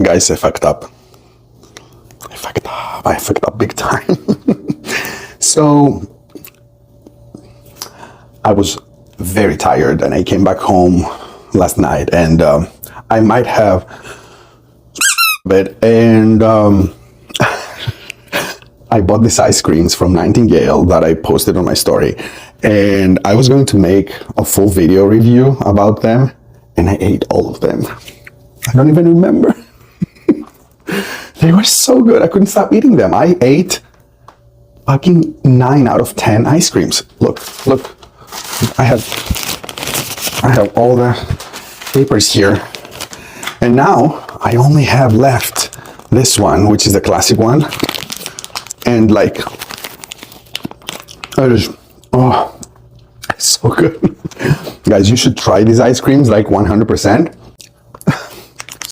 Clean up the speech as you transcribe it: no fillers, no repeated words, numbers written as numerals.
Guys, I fucked up. I fucked up big time. So I was very tired and I came back home last night and I might have bit and I bought these ice creams from Nightingale that I posted on my story, and I was going to make a full video review about them, and I ate all of them. I don't even remember. They were so good. I couldn't stop eating them. I ate fucking 9 out of 10 ice creams. Look. I have all the papers here. And now I only have left this one, which is the classic one. And like, it's so good. Guys, you should try these ice creams like 100%.